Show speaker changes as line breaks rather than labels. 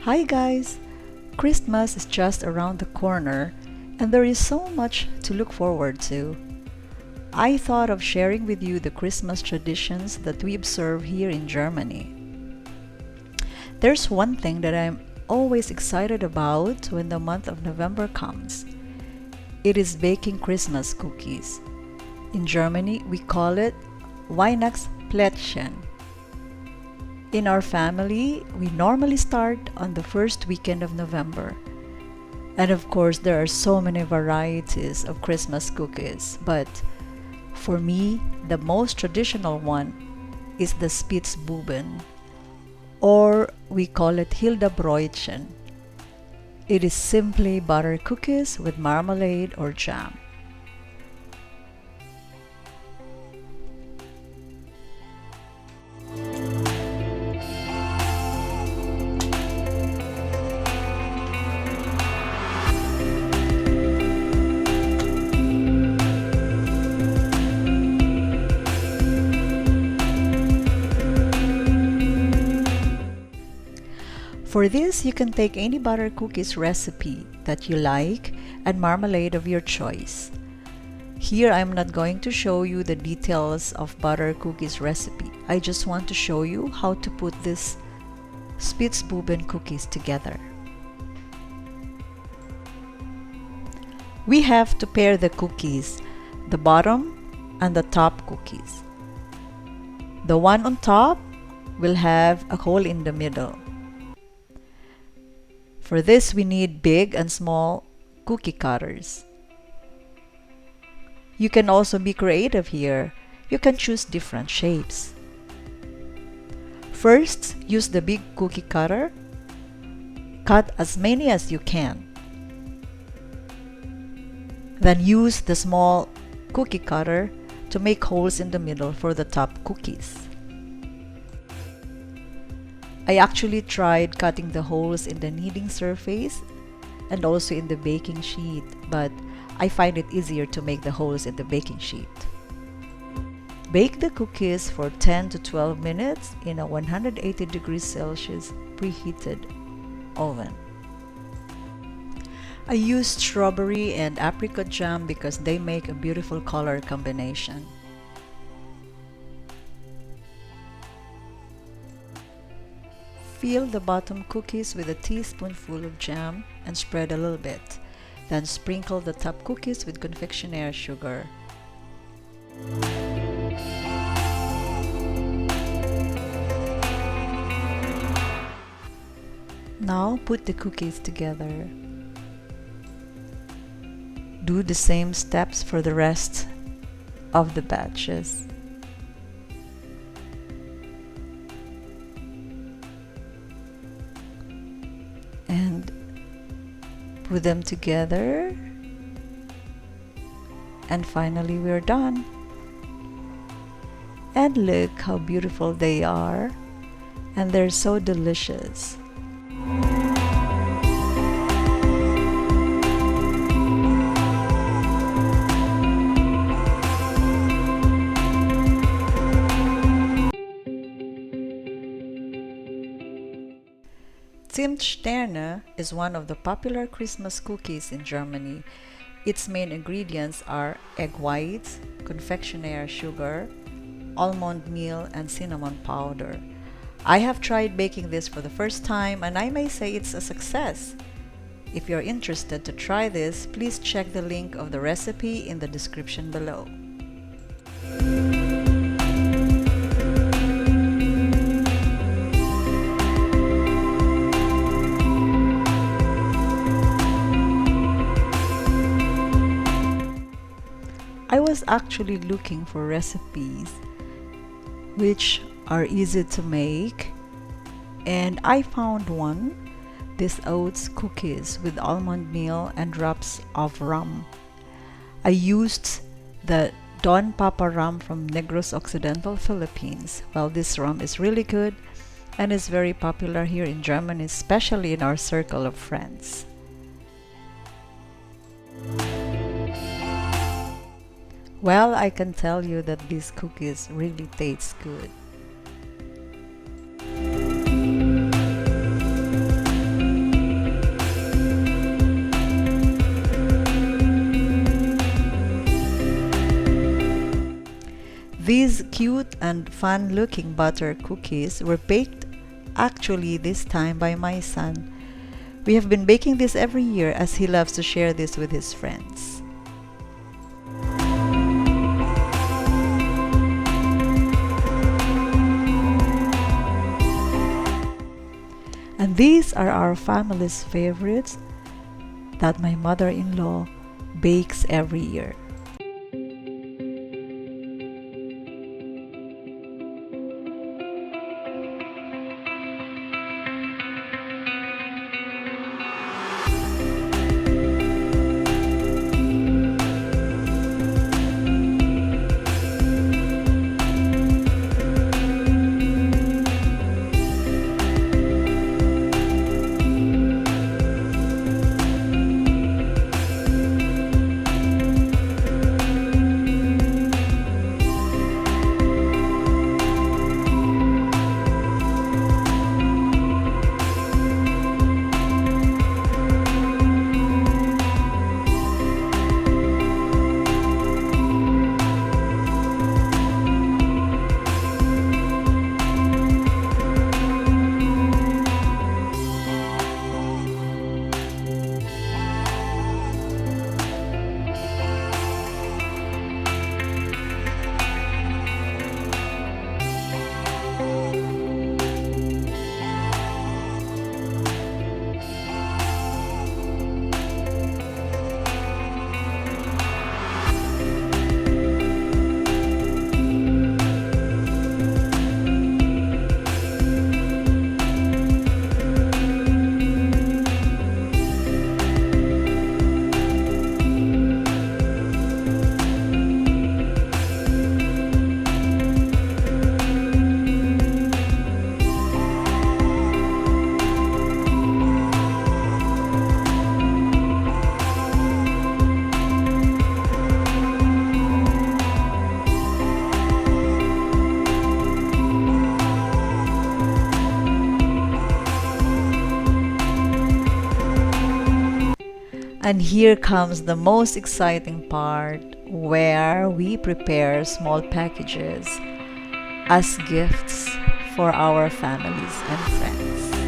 Hi guys! Christmas is just around the corner and there is so much to look forward to. I thought of sharing with you the Christmas traditions that we observe here in Germany. There's one thing that I'm always excited about when the month of November comes. It is baking Christmas cookies. In Germany, we call it Weihnachtsplätzchen. In our family, we normally start on the first weekend of November. And of course, there are so many varieties of Christmas cookies, but for me, the most traditional one is the Spitzbuben, or we call it Hildebrötchen. It is simply butter cookies with marmalade or jam. For this, you can take any butter cookies recipe that you like and marmalade of your choice. Here, I'm not going to show you the details of butter cookies recipe. I just want to show you how to put this Spitzbuben cookies together. We have to pair the cookies, the bottom and the top cookies. The one on top will have a hole in the middle. For this, we need big and small cookie cutters. You can also be creative here. You can choose different shapes. First, use the big cookie cutter. Cut as many as you can. Then use the small cookie cutter to make holes in the middle for the top cookies. I actually tried cutting the holes in the kneading surface and also in the baking sheet, but I find it easier to make the holes in the baking sheet. Bake the cookies for 10 to 12 minutes in a 180 degrees Celsius preheated oven. I used strawberry and apricot jam because they make a beautiful color combination. Fill the bottom cookies with a teaspoonful of jam and spread a little bit. Then sprinkle the top cookies with confectionery sugar. Now put the cookies together. Do the same steps for the rest of the batches. And put them together, and finally we're done. And look how beautiful they are, and they're so delicious. Zimtsterne is one of the popular Christmas cookies in Germany. Its main ingredients are egg whites, confectionery sugar, almond meal, and cinnamon powder. I have tried baking this for the first time and I may say it's a success. If you're interested to try this, please check the link of the recipe in the description below. I was actually looking for recipes which are easy to make, and I found one, these oats cookies with almond meal and drops of rum. I used the Don Papa rum from Negros Occidental, Philippines. Well, this rum is really good and is very popular here in Germany, especially in our circle of friends. Well, I can tell you that these cookies really taste good. These cute and fun-looking butter cookies were baked actually this time by my son. We have been baking this every year as he loves to share this with his friends. And these are our family's favorites that my mother-in-law bakes every year. And here comes the most exciting part, where we prepare small packages as gifts for our families and friends.